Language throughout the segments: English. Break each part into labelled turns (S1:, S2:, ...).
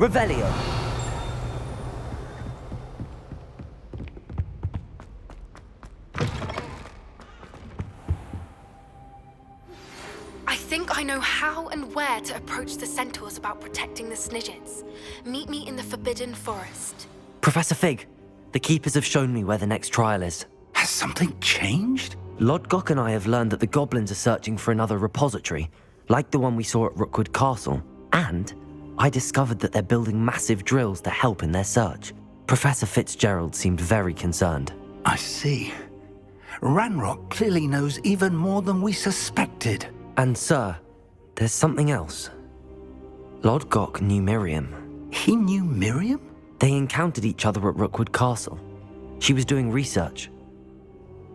S1: Revelio.
S2: I think I know how and where to approach the centaurs about protecting the Snidgets. Meet me in the Forbidden Forest.
S1: Professor Fig, the Keepers have shown me where the next trial is.
S3: Has something changed?
S1: Lodgok and I have learned that the goblins are searching for another repository, like the one we saw at Rookwood Castle. And I discovered that they're building massive drills to help in their search. Professor Fitzgerald seemed very concerned.
S3: I see. Ranrock clearly knows even more than we suspected.
S1: And sir, there's something else. Lodgok knew Miriam.
S3: He knew Miriam?
S1: They encountered each other at Rookwood Castle. She was doing research.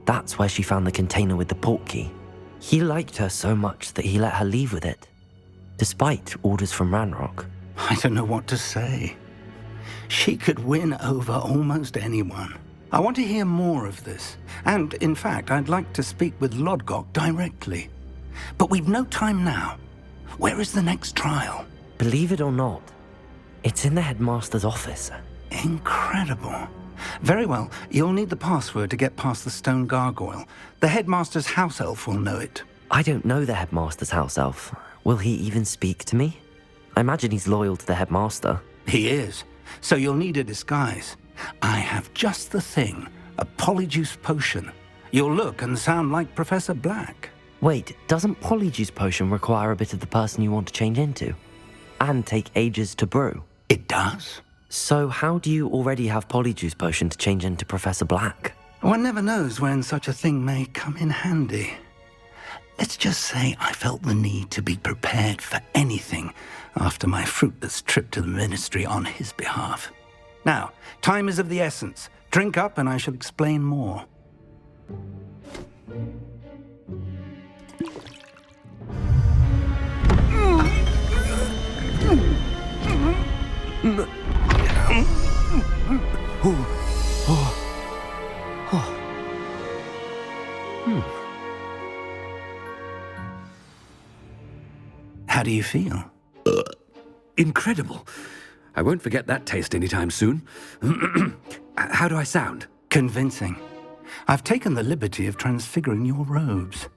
S1: That's where she found the container with the port key. He liked her so much that he let her leave with it, despite orders from Ranrock.
S3: I don't know what to say. She could win over almost anyone. I want to hear more of this. And, in fact, I'd like to speak with Lodgok directly. But we've no time now. Where is the next trial?
S1: Believe it or not, it's in the headmaster's office.
S3: Incredible. Very well, you'll need the password to get past the stone gargoyle. The headmaster's house elf will know it.
S1: I don't know the headmaster's house elf. Will he even speak to me? I imagine he's loyal to the headmaster.
S3: He is. So you'll need a disguise. I have just the thing. A polyjuice potion. You'll look and sound like Professor Black.
S1: Wait, doesn't Polyjuice Potion require a bit of the person you want to change into? And take ages to brew?
S3: It does.
S1: So how do you already have Polyjuice Potion to change into Professor Black?
S3: One never knows when such a thing may come in handy. Let's just say I felt the need to be prepared for anything after my fruitless trip to the ministry on his behalf. Now, time is of the essence. Drink up and I shall explain more. How do you feel?
S4: Incredible. I won't forget that taste anytime soon. How do I sound?
S3: Convincing. I've taken the liberty of transfiguring your robes.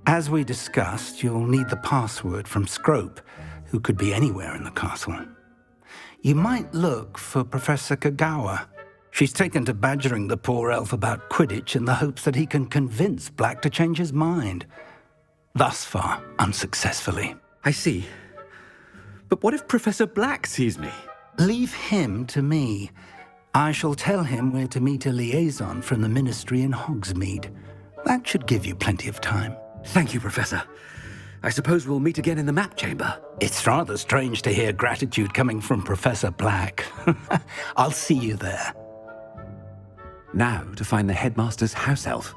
S3: As we discussed, you'll need the password from Scrope, who could be anywhere in the castle. You might look for Professor Kagawa. She's taken to badgering the poor elf about Quidditch in the hopes that he can convince Black to change his mind. Thus far, unsuccessfully.
S4: I see. But what if Professor Black sees me?
S3: Leave him to me. I shall tell him where to meet a liaison from the ministry in Hogsmeade. That should give you plenty of time.
S4: Thank you, Professor. I suppose we'll meet again in the map chamber.
S3: It's rather strange to hear gratitude coming from Professor Black. I'll see you there.
S4: Now to find the headmaster's house elf.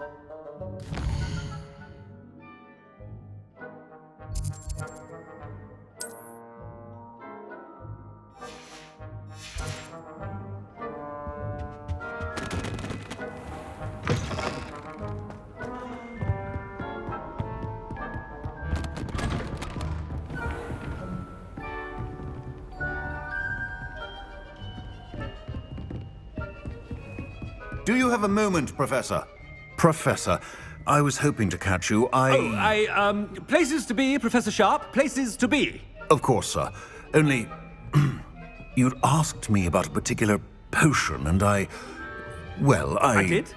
S5: Do you have a moment, Professor? Professor, I was hoping to catch you.
S4: Places to be, Professor Sharp. Places to be.
S5: Of course, sir. Only, you'd asked me about a particular potion, and I
S4: did?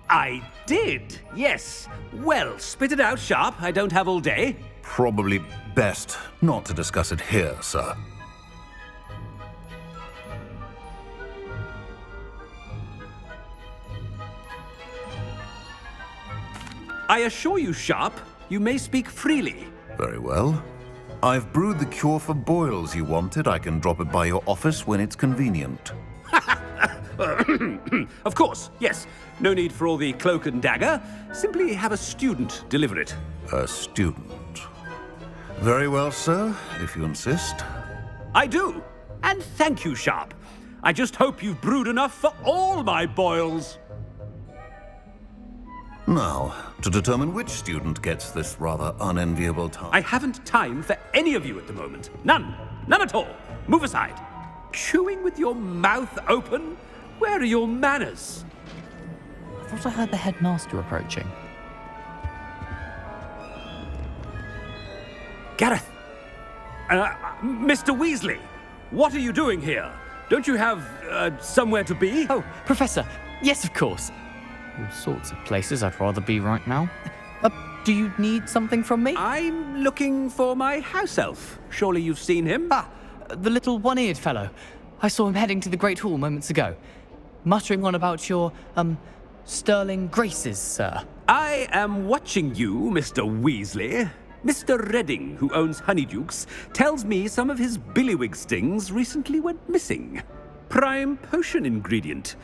S4: I did, yes. Well, spit it out, Sharp. I don't have all day.
S5: Probably best not to discuss it here, sir.
S4: I assure you, Sharp, you may speak freely.
S5: Very well. I've brewed the cure for boils you wanted. I can drop it by your office when it's convenient.
S4: Of course, yes. No need for all the cloak and dagger. Simply have a student deliver it.
S5: A student. Very well, sir, if you insist.
S4: I do. And thank you, Sharp. I just hope you've brewed enough for all my boils.
S5: Now, to determine which student gets this rather unenviable task.
S4: I haven't time for any of you at the moment. None. None at all. Move aside. Chewing with your mouth open? Where are your manners?
S6: I thought I heard the headmaster approaching.
S4: Gareth! Mr. Weasley, what are you doing here? Don't you have, somewhere to be?
S6: Oh, Professor, yes, of course. All sorts of places I'd rather be right now. Do you need something from me?
S4: I'm looking for my house elf. Surely you've seen him?
S6: Ah, the little one-eared fellow. I saw him heading to the Great Hall moments ago, muttering on about your, sterling graces, sir.
S4: I am watching you, Mr. Weasley. Mr. Redding, who owns Honeydukes, tells me some of his billywig stings recently went missing. Prime potion ingredient.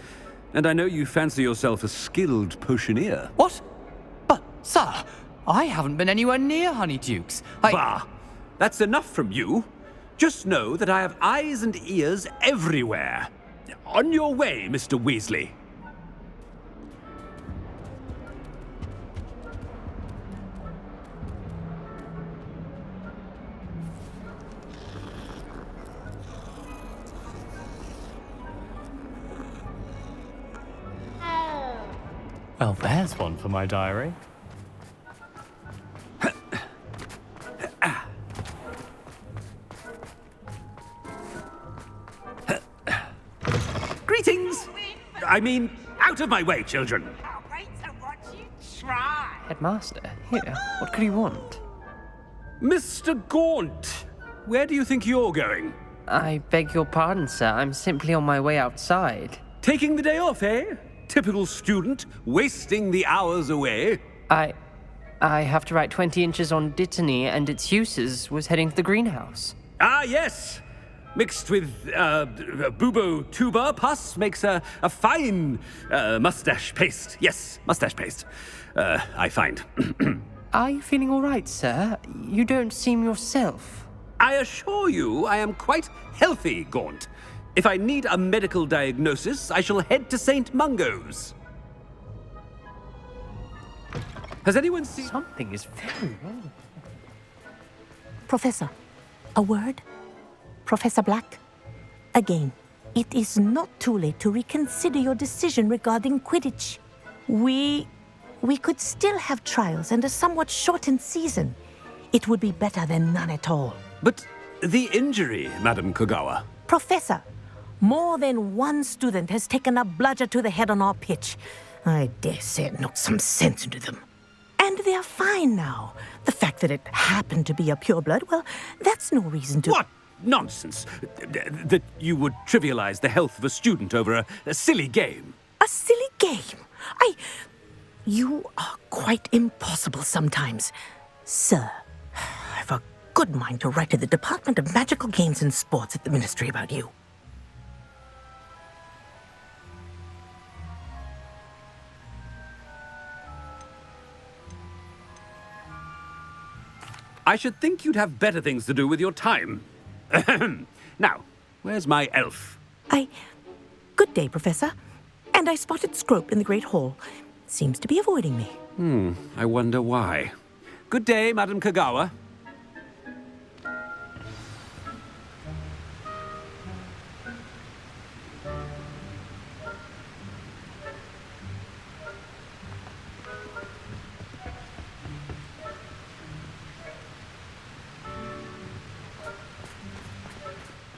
S4: And I know you fancy yourself a skilled potioneer.
S6: What? But, sir, I haven't been anywhere near Honeydukes.
S4: Bah! That's enough from you. Just know that I have eyes and ears everywhere. On your way, Mr. Weasley.
S6: Well, there's one for my diary.
S4: Greetings! I mean, out of my way, children.
S7: Headmaster, here, what could you want?
S4: Mr. Gaunt, where do you think you're going?
S7: I beg your pardon, sir. I'm simply on my way outside.
S4: Taking the day off, eh? Typical student, wasting the hours away.
S7: I have to write 20 inches on Dittany and its uses. Was heading to the greenhouse.
S4: Ah, yes! Mixed with bubo tuber pus makes a fine mustache paste. Yes, mustache paste. I find.
S7: Are you feeling all right, sir? You don't seem yourself.
S4: I assure you I am quite healthy, Gaunt. If I need a medical diagnosis, I shall head to St. Mungo's. Has anyone seen...
S7: Something is very wrong.
S8: Professor, a word? Professor Black? Again, it is not too late to reconsider your decision regarding Quidditch. We could still have trials and a somewhat shortened season. It would be better than none at all.
S4: But the injury, Madam Kogawa.
S8: Professor, more than one student has taken a bludger to the head on our pitch. I dare say it knocked some sense into them. And they're fine now. The fact that it happened to be a pureblood, well, that's no reason to...
S4: What nonsense! That you would trivialize the health of a student over a silly game.
S8: A silly game? You are quite impossible sometimes. Sir, I've a good mind to write to the Department of Magical Games and Sports at the Ministry about you.
S4: I should think you'd have better things to do with your time. Now, where's my elf?
S8: Good day, Professor. And I spotted Scrope in the Great Hall. Seems to be avoiding me.
S4: I wonder why. Good day, Madam Kogawa.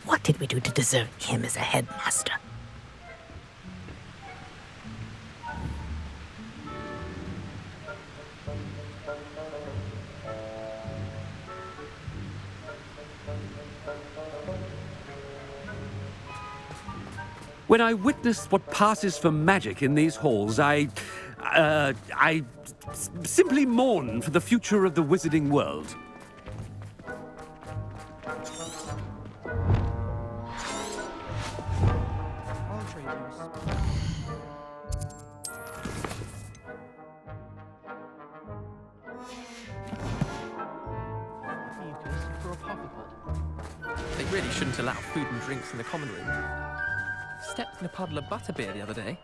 S8: What did we do to deserve him as a headmaster?
S4: When I witness what passes for magic in these halls, I simply mourn for the future of the wizarding world.
S9: They really shouldn't allow food and drinks in the common room. Stepped in a puddle of butterbeer the other day.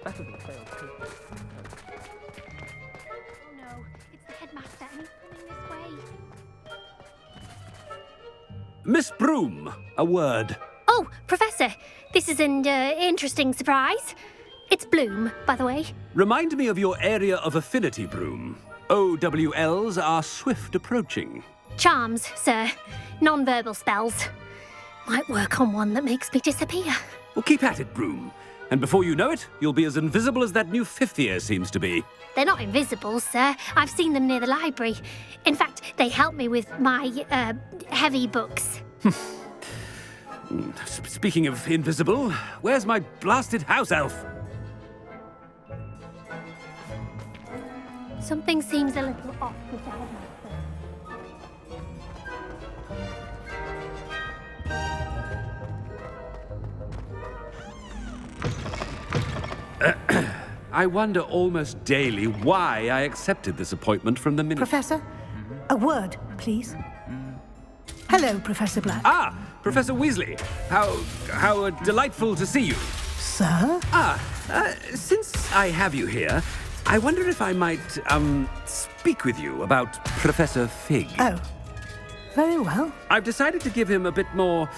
S9: Better than failed cooking.
S2: Oh no, it's the headmaster and he's coming this way.
S4: Miss Broom, a word.
S10: Oh, Professor, this is an interesting surprise. It's Bloom, by the way.
S4: Remind me of your area of affinity, Broom. OWLs are swift approaching.
S10: Charms, sir. Non-verbal spells. Might work on one that makes me disappear.
S4: Well, keep at it, Broom. And before you know it, you'll be as invisible as that new fifth year seems to be.
S10: They're not invisible, sir. I've seen them near the library. In fact, they help me with my, heavy books.
S4: Speaking of invisible, where's my blasted house elf?
S10: Something seems a little off with the headmaster.
S4: I wonder almost daily why I accepted this appointment from the
S11: Professor, a word, please. Hello, Professor Black.
S4: Ah, Professor Weasley. How delightful to see you.
S11: Sir?
S4: Since I have you here, I wonder if I might, speak with you about Professor Fig.
S11: Oh, very well.
S4: I've decided to give him a bit more,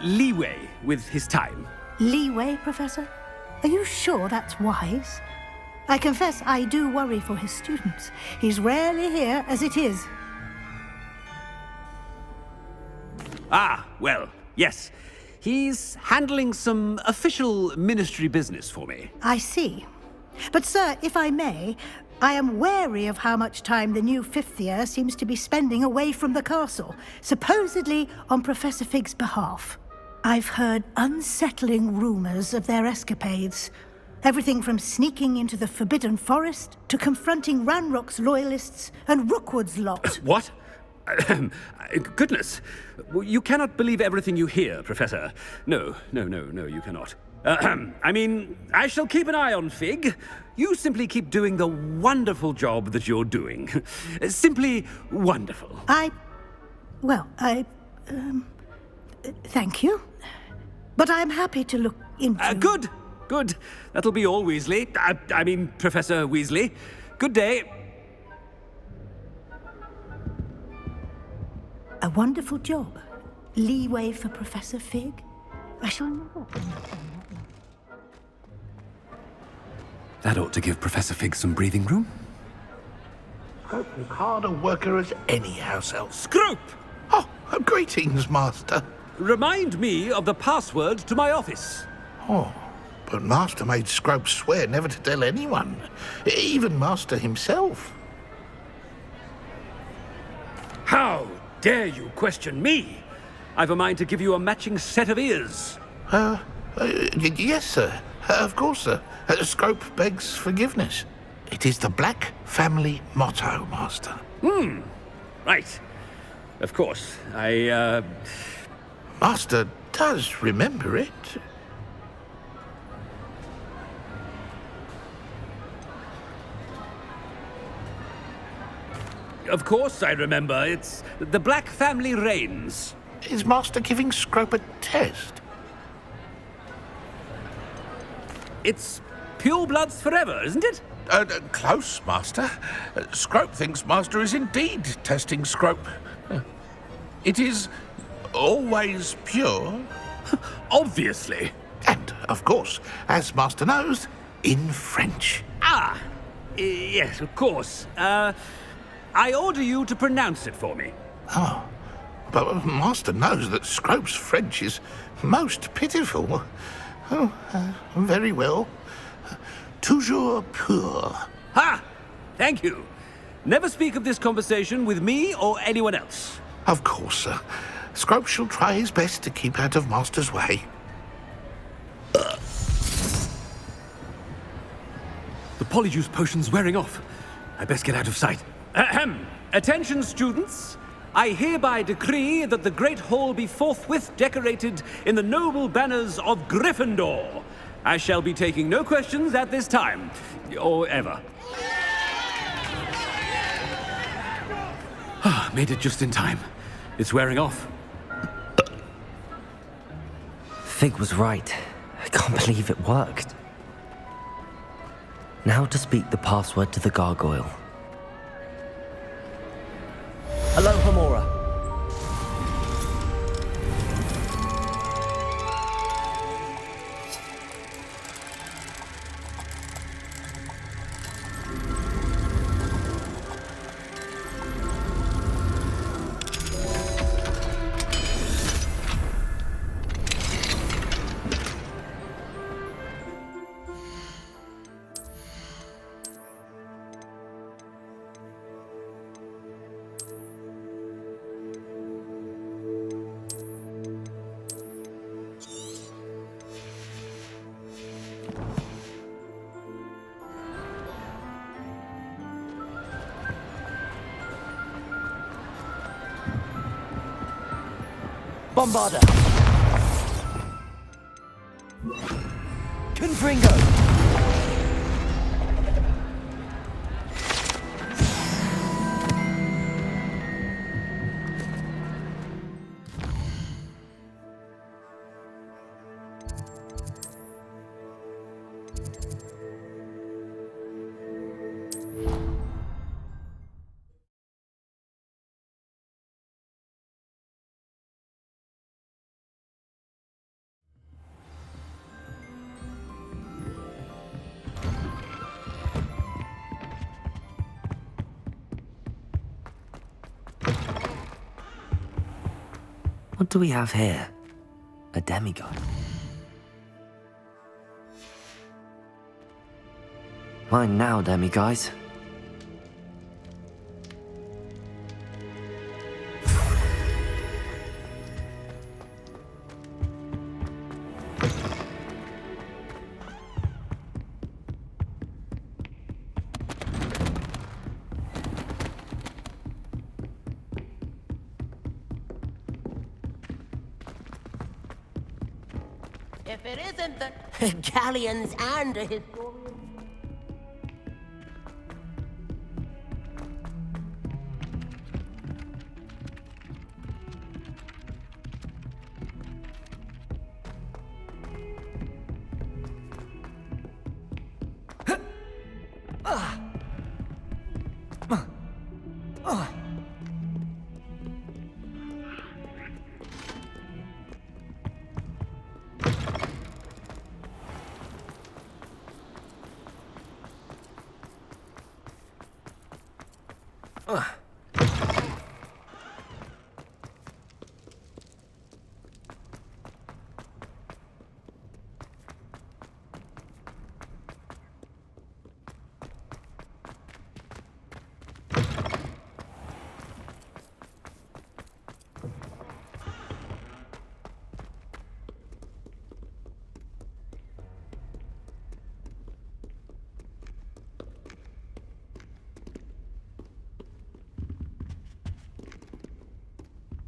S4: leeway with his time.
S11: Leeway, Professor? Are you sure that's wise? I confess I do worry for his students. He's rarely here as it is.
S4: Ah, well, yes. He's handling some official ministry business for me.
S11: I see. But, sir, if I may, I am wary of how much time the new fifth year seems to be spending away from the castle, supposedly on Professor Fig's behalf. I've heard unsettling rumors of their escapades. Everything from sneaking into the Forbidden Forest to confronting Ranrock's loyalists and Rookwood's lot.
S4: What? Goodness. You cannot believe everything you hear, Professor. No, you cannot. I mean, I shall keep an eye on Fig. You simply keep doing the wonderful job that you're doing. Simply wonderful.
S11: Thank you. But I'm happy to look into...
S4: Good. That'll be all, Weasley. I mean, Professor Weasley. Good day.
S11: A wonderful job. Leeway for Professor Fig. I shall never...
S4: That ought to give Professor Fig some breathing room.
S12: Scrope is hard a worker as any house elf.
S4: Scrope!
S12: Oh, greetings, Master.
S4: Remind me of the password to my office.
S12: Oh, but Master made Scrope swear never to tell anyone, even Master himself.
S4: How dare you question me? I've a mind to give you a matching set of ears.
S12: Yes, sir. Of course, sir. Scrope begs forgiveness. It is the Black family motto, Master.
S4: Right. Of course.
S12: Master does remember it.
S4: Of course I remember. It's the Black family reigns.
S12: Is Master giving Scrope a test?
S4: It's purebloods forever, isn't it?
S12: Close, Master. Scrope thinks Master is indeed testing Scrope. It is always pure.
S4: Obviously.
S12: And, of course, as Master knows, in French.
S4: Yes, of course. I order you to pronounce it for me.
S12: Oh, but Master knows that Scrope's French is most pitiful. Oh, very well. Toujours pur.
S4: Ha! Thank you. Never speak of this conversation with me or anyone else.
S12: Of course, sir. Scrope shall try his best to keep out of Master's way.
S4: The polyjuice potion's wearing off. I best get out of sight. Ahem. Attention, students. I hereby decree that the Great Hall be forthwith decorated in the noble banners of Gryffindor. I shall be taking no questions at this time, or ever. Made it just in time. It's wearing off.
S1: Fig was right. I can't believe it worked. Now to speak the password to the gargoyle. Hello, Hamora. Bombarda! Confringo! What do we have here? A demigod. Mine now, demiguys.
S13: If it isn't the galleons and a historian.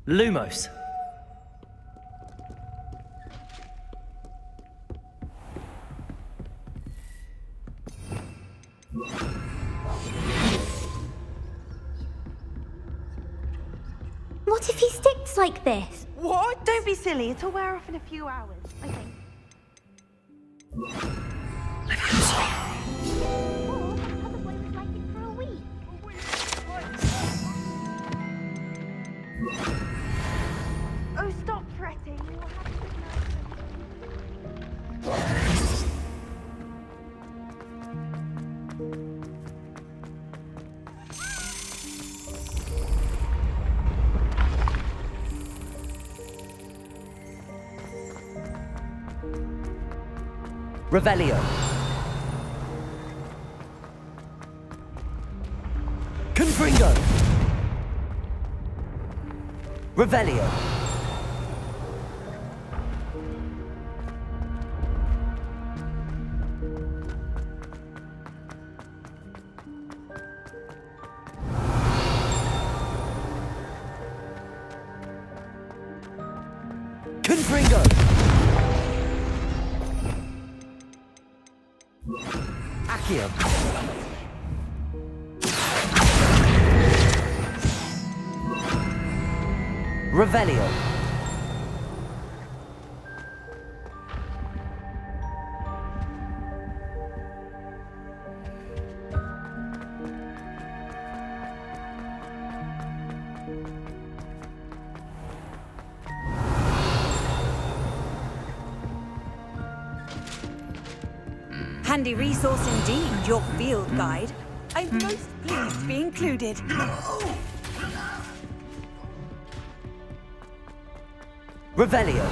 S1: Lumos.
S14: What if he sticks like this?
S15: What? Don't be silly. It'll wear off in a few hours, I think. Oh, stop fretting. You will have to
S1: Revelio. Confringo. Revelio. Confringo. Accio. Revelio.
S15: Handy resource indeed, your field guide. I'm most pleased to be included.
S1: Revelio.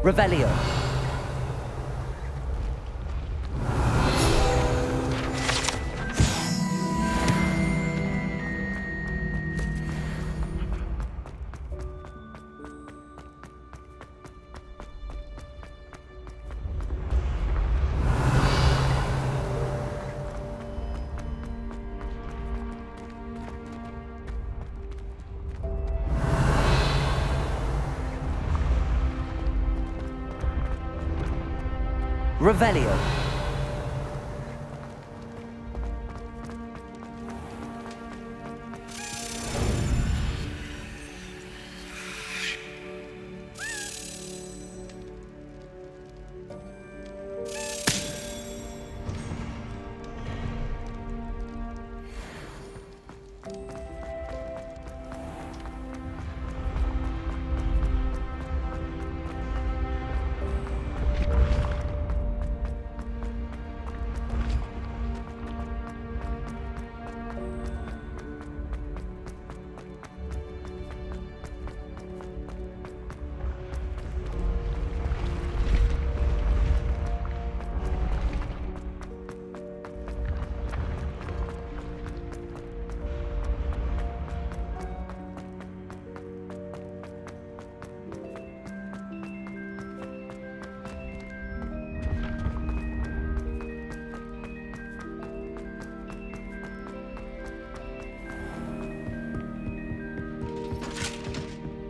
S1: Revelio. Revelio.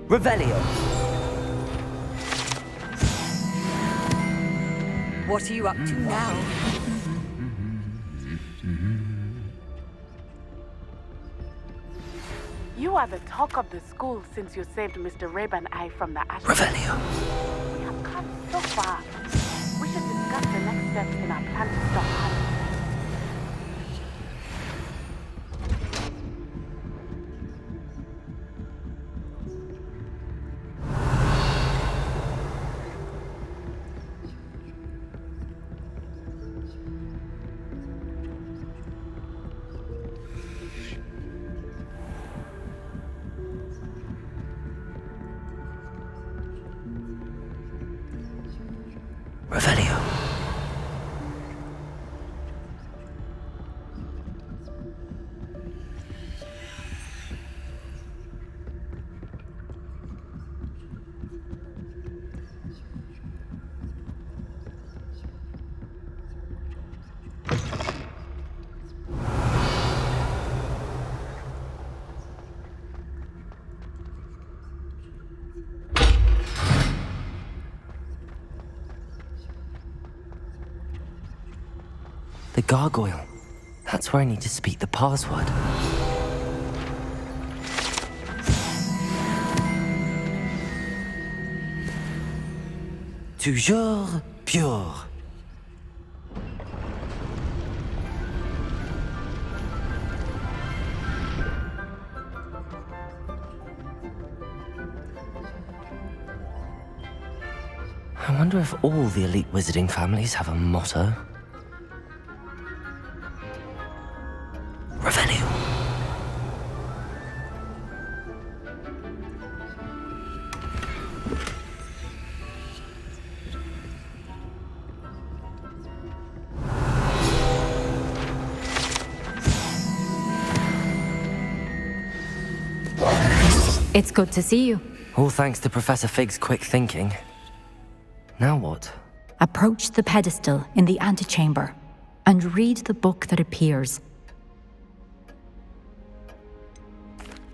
S1: Revelio.
S15: What are you up to now?
S16: You are the talk of the school since you saved Mr. Reb and I from the ashes.
S1: Revelio.
S16: We have come so far. We should discuss the next steps in our plan to stop Harry.
S1: Revelio. The gargoyle. That's where I need to speak the password. Toujours pure. I wonder if all the elite wizarding families have a motto. Revelio.
S17: It's good to see you.
S1: All thanks to Professor Fig's quick thinking. Now what?
S17: Approach the pedestal in the antechamber and read the book that appears.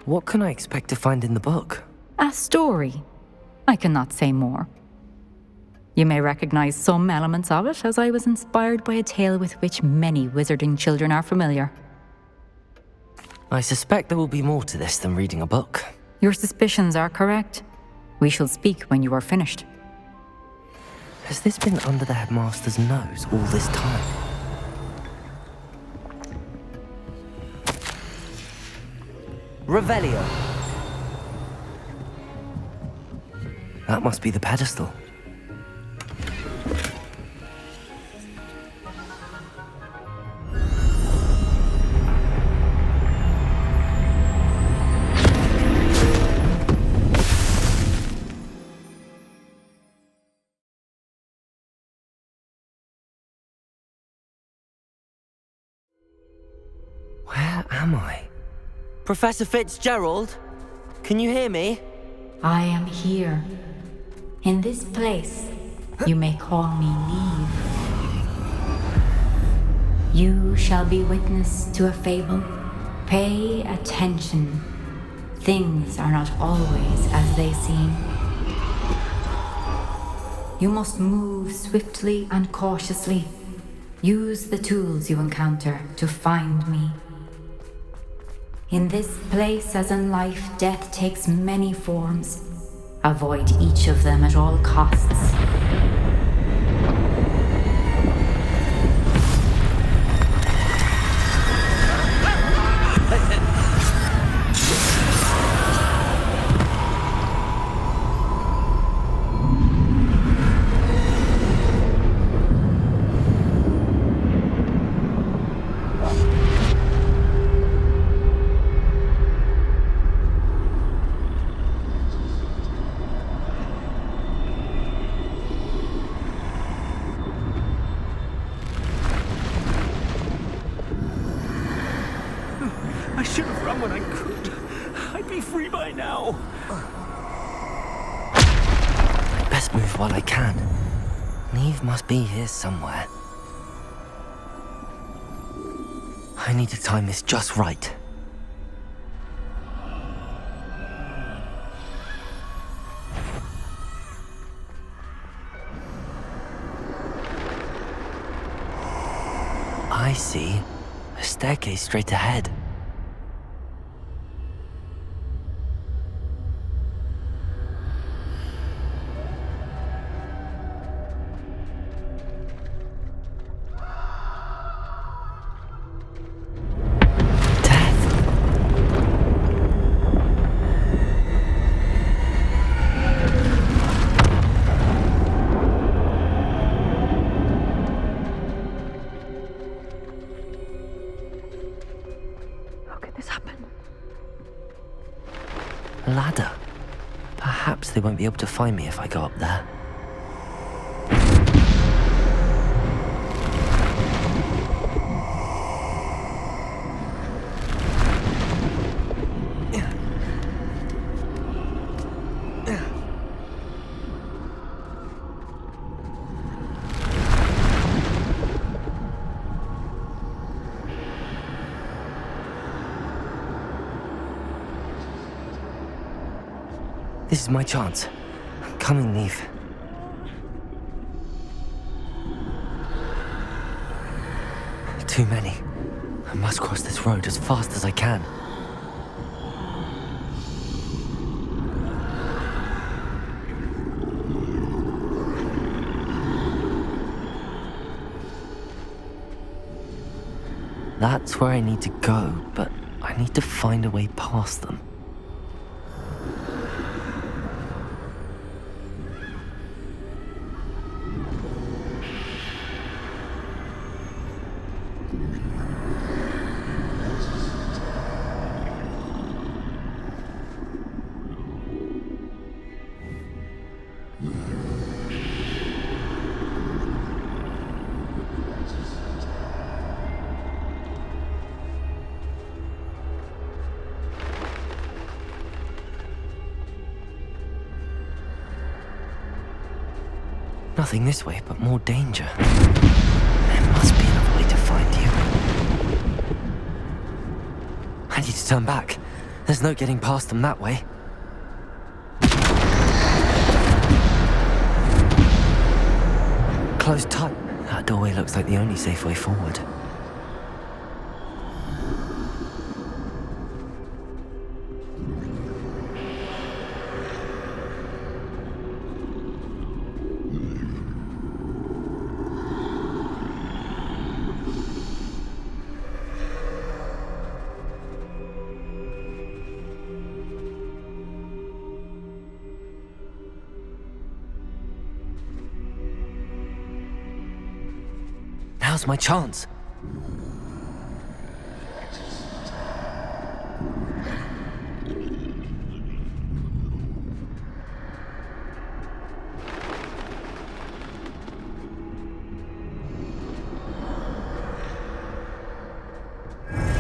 S1: What can I expect to find in the book?
S17: A story. I cannot say more. You may recognize some elements of it, as I was inspired by a tale with which many wizarding children are familiar.
S1: I suspect there will be more to this than reading a book.
S17: Your suspicions are correct. We shall speak when you are finished.
S1: Has this been under the headmaster's nose all this time? Revelio. That must be the pedestal. am I? Professor Fitzgerald? Can you hear me?
S17: I am here. In this place, you may call me Neve. You shall be witness to a fable. Pay attention. Things are not always as they seem. You must move swiftly and cautiously. Use the tools you encounter to find me. In this place, as in life, death takes many forms. Avoid each of them at all costs.
S4: I should have run when I could. I'd be free by now.
S1: I best move while I can. Neve must be here somewhere. I need to time this just right. I see. A staircase straight ahead. A ladder. Perhaps they won't be able to find me if I go up there. This is my chance. I'm coming, Neve. Too many. I must cross this road as fast as I can. That's where I need to go, but I need to find a way past them. Nothing this way, but more danger. There must be another way to find you. I need to turn back. There's no getting past them that way. Closed tight. That doorway looks like the only safe way forward. Now's my chance.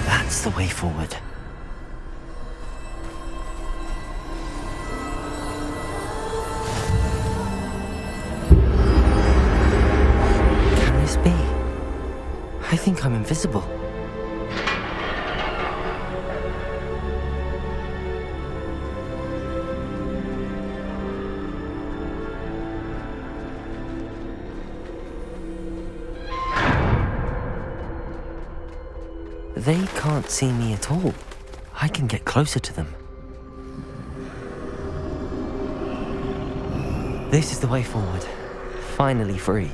S1: That's That's the way forward. Can this be? I think I'm invisible. They can't see me at all. I can get closer to them. This is the way forward. Finally free.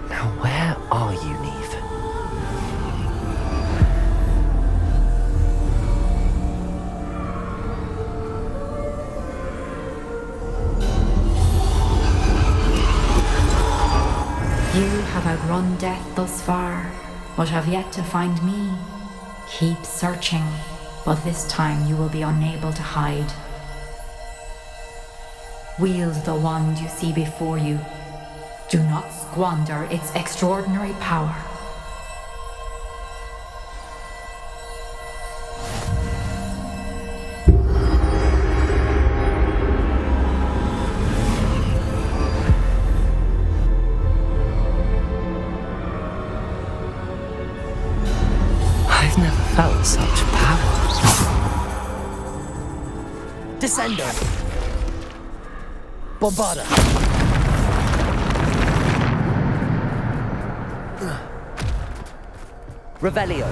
S1: Now where are you, Neve?
S17: You have outrun death thus far, but have yet to find me. Keep searching, but this time you will be unable to hide. Wield the wand you see before you. Do not squander its extraordinary power.
S1: I've never felt such power.
S6: Descender! Bombarda! Revelio!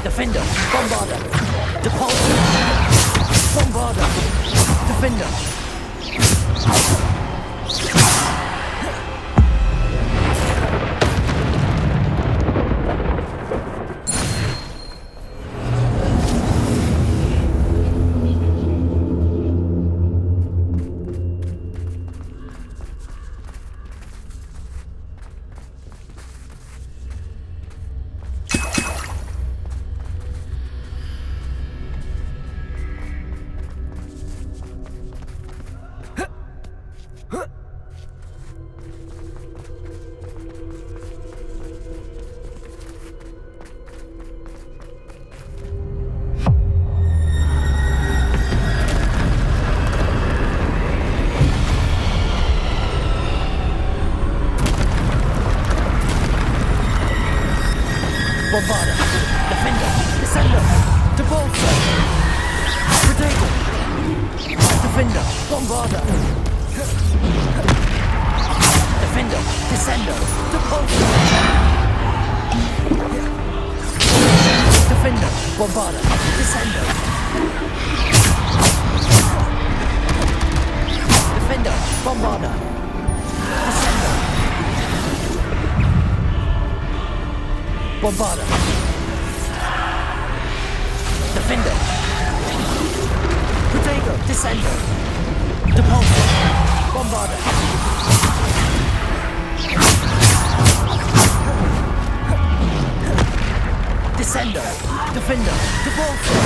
S6: Defender, Bombarder, Depulsor, Bombarder, Defender. Bombarda, Defender, Descender, Depulsor, Protego, Defender, Bombarda, Defender, Descender, Depulsor, Defender, Bombarda, Descender, Defender, Bombarda, Descender, Bombarda, Defender, Protego, Descender, Depulsor, Bombarda, Descender.
S1: Defender, to Bolster!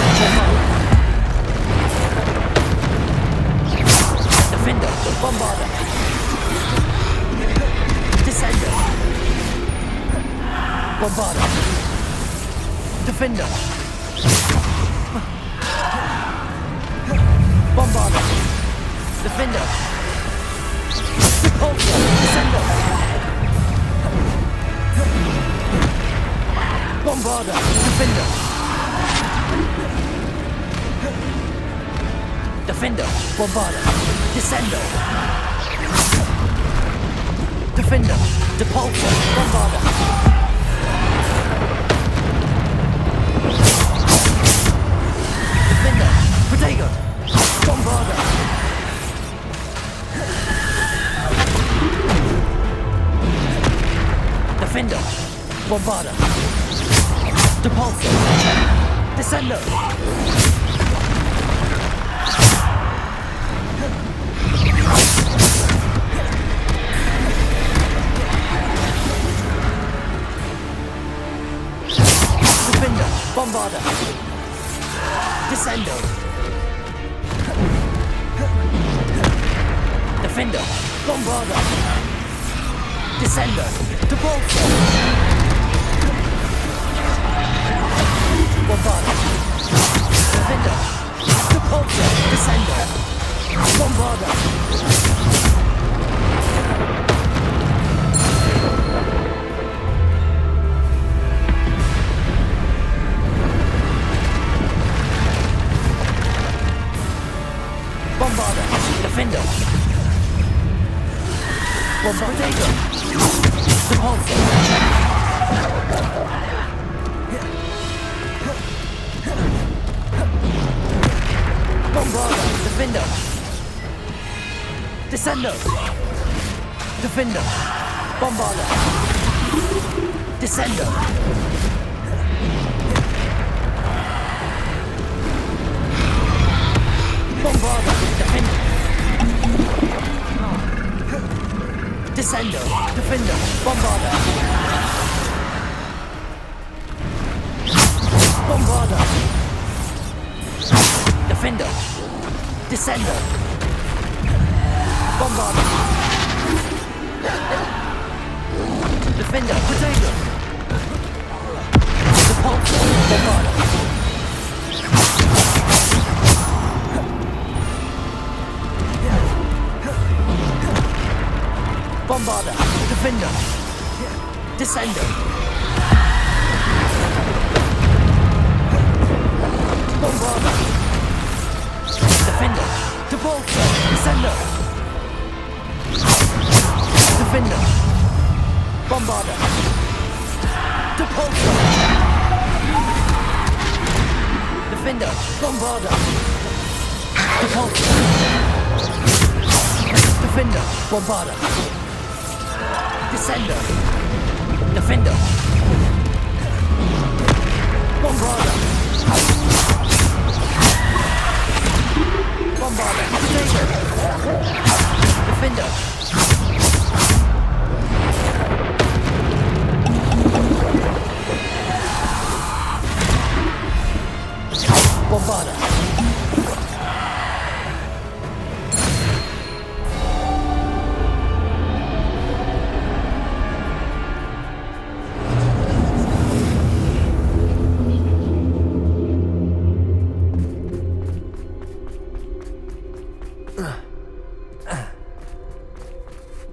S1: Defender, Bombarder! Descender! Bombarder! Defender! Bombarder! Defender! Repulsor! Descender! Bombarder! Defender! Defender! Bombarder! Descender! Defender! Depulsor! Bombarder! Defender! Protego! Bombarder! Defender! Bombarder! Depulsor! Descender! Defender! Bombarder! Descender! Defender! Bombarder! Descender! Depulsor! Bombarder! Defender! Depulsor! Descender! Bombarder! Bombarder! Defender! Bombardator! Depulsor! Bombarder! Defender! Descender! Defender! Bombarder! Descender! Bombarder! Defender! Descender! Defender! Bombarder! Bombarder! Defender! Descender! Bombarder! Defender! Potato! Depulsor! Bombarder! Bombarder! Defender! Descender! Bombarder! Defender! Depulsor! Descender! Defender! Bombarder! Depulsor! Defender! Bombarder! Depulsor! Defender! Bombarder! Descender! Defender! Bombarder! Bombarder! Potato! Defender! Bombarder!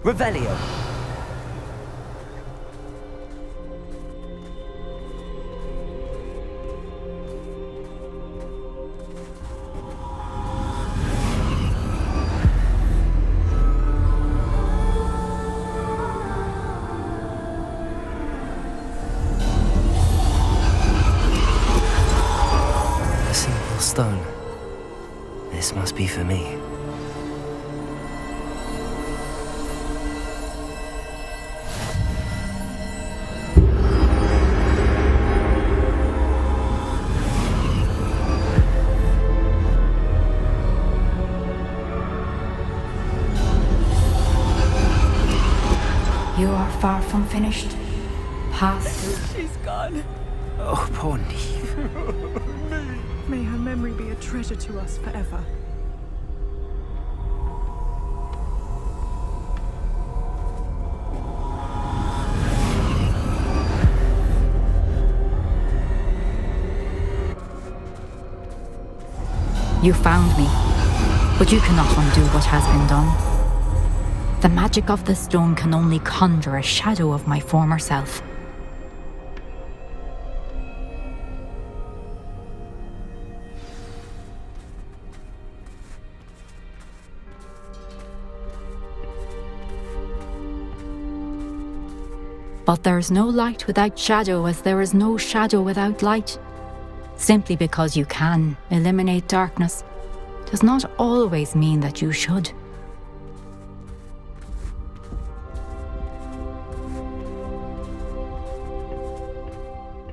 S1: Revelio. A simple stone. This must be for me.
S17: You are far from finished. Pass through.
S15: She's gone.
S18: Oh, poor Neve.
S19: May her memory be a treasure to us forever.
S17: You found me, but you cannot undo what has been done. The magic of the stone can only conjure a shadow of my former self. But there is no light without shadow, as there is no shadow without light. Simply because you can eliminate darkness does not always mean that you should.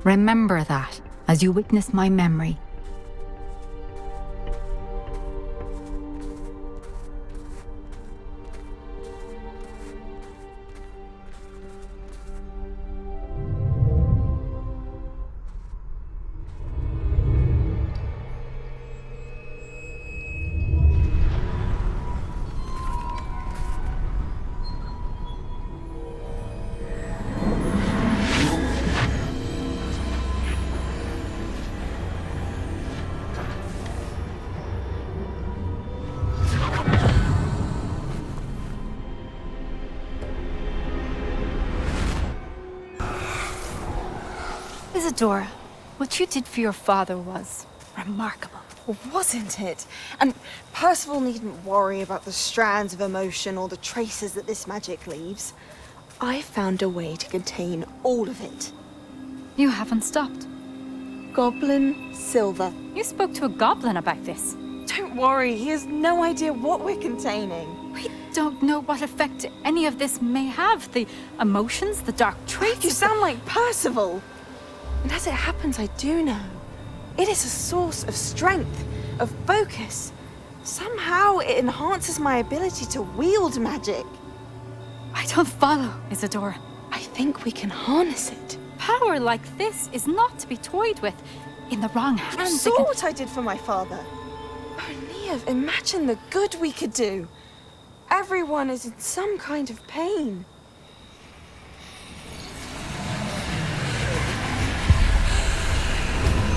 S17: Remember that as you witness my memory.
S20: Isadora, what you did for your father was remarkable.
S15: Wasn't it? And Percival needn't worry about the strands of emotion or the traces that this magic leaves. I found a way to contain all of it.
S20: You haven't stopped.
S15: Goblin Silver.
S20: You spoke to a goblin about this.
S15: Don't worry, he has no idea what we're containing.
S20: We don't know what effect any of this may have. The emotions, the dark traits.
S15: You sound like Percival. And as it happens, I do know. It is a source of strength, of focus. Somehow it enhances my ability to wield magic.
S20: I don't follow, Isadora.
S15: I think we can harness it.
S20: Power like this is not to be toyed with. In the wrong
S15: You
S20: hands,
S15: saw what I did for my father. Oh, Neve, imagine the good we could do. Everyone is in some kind of pain.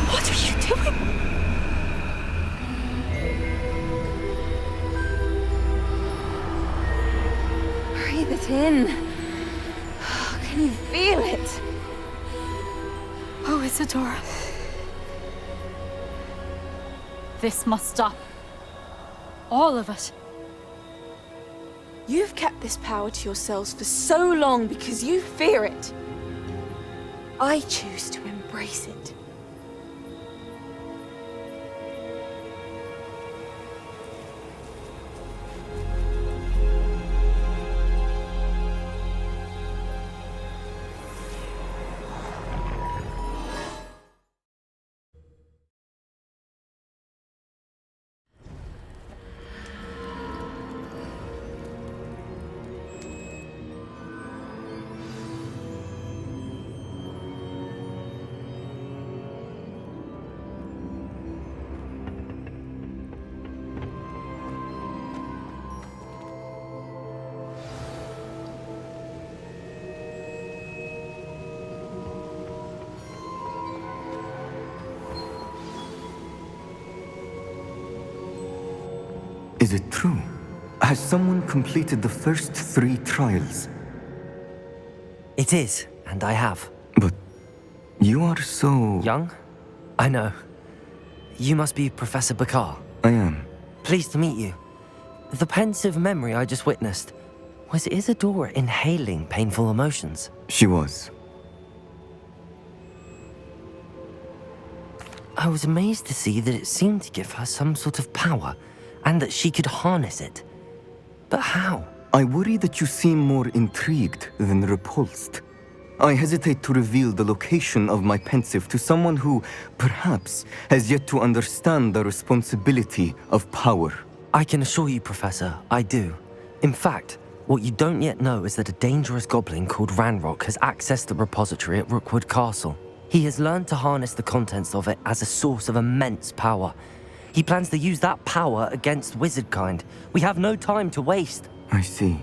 S20: What are you doing?
S15: Breathe it in. Can you feel it?
S20: Oh, Isadora. This must stop. All of it.
S15: You've kept this power to yourselves for so long because you fear it. I choose to embrace it.
S21: Is it true? Has someone completed the first 3 trials?
S1: It is, and I have.
S21: But you are so...
S1: Young? I know. You must be Professor Bakar.
S21: I am.
S1: Pleased to meet you. The pensive memory I just witnessed, was Isadora inhaling painful emotions?
S21: She was.
S1: I was amazed to see that it seemed to give her some sort of power, and that she could harness it. But how?
S21: I worry that you seem more intrigued than repulsed. I hesitate to reveal the location of my pensive to someone who, perhaps, has yet to understand the responsibility of power.
S1: I can assure you, Professor, I do. In fact, what you don't yet know is that a dangerous goblin called Ranrock has accessed the repository at Rookwood Castle. He has learned to harness the contents of it as a source of immense power. He plans to use that power against wizardkind. We have no time to waste.
S21: I see.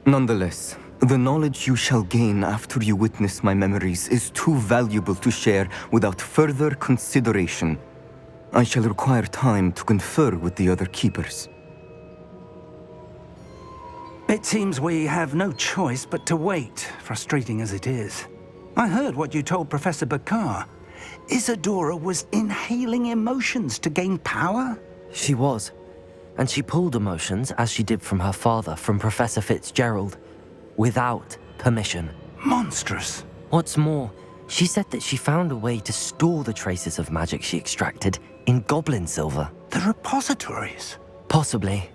S21: Nonetheless, the knowledge you shall gain after you witness my memories is too valuable to share without further consideration. I shall require time to confer with the other keepers.
S3: It seems we have no choice but to wait, frustrating as it is. I heard what you told Professor Bakar. Isadora was inhaling emotions to gain power?
S1: She was. And she pulled emotions, as she did from her father, from Professor Fitzgerald, without permission.
S3: Monstrous.
S1: What's more, she said that she found a way to store the traces of magic she extracted in goblin silver.
S3: The repositories?
S1: Possibly.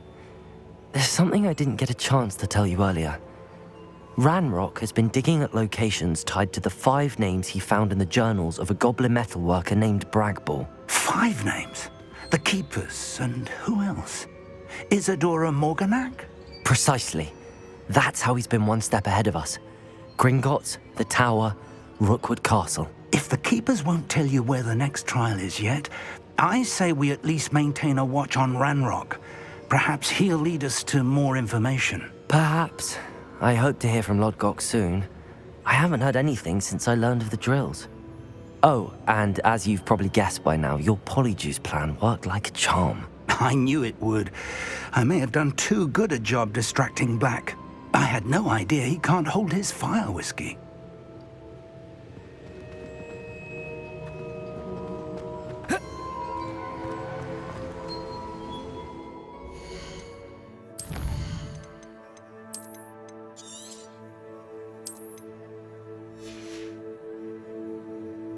S1: There's something I didn't get a chance to tell you earlier. Ranrock has been digging at locations tied to the 5 names he found in the journals of a goblin metalworker named Bragball.
S3: 5 names? The Keepers, and who else? Isadora Morganac?
S1: Precisely. That's how he's been one step ahead of us. Gringotts, the Tower, Rookwood Castle.
S3: If the Keepers won't tell you where the next trial is yet, I say we at least maintain a watch on Ranrock. Perhaps he'll lead us to more information.
S1: Perhaps. I hope to hear from Lodgok soon. I haven't heard anything since I learned of the drills. Oh, and as you've probably guessed by now, your polyjuice plan worked like a charm.
S3: I knew it would. I may have done too good a job distracting Black. I had no idea he can't hold his fire whiskey.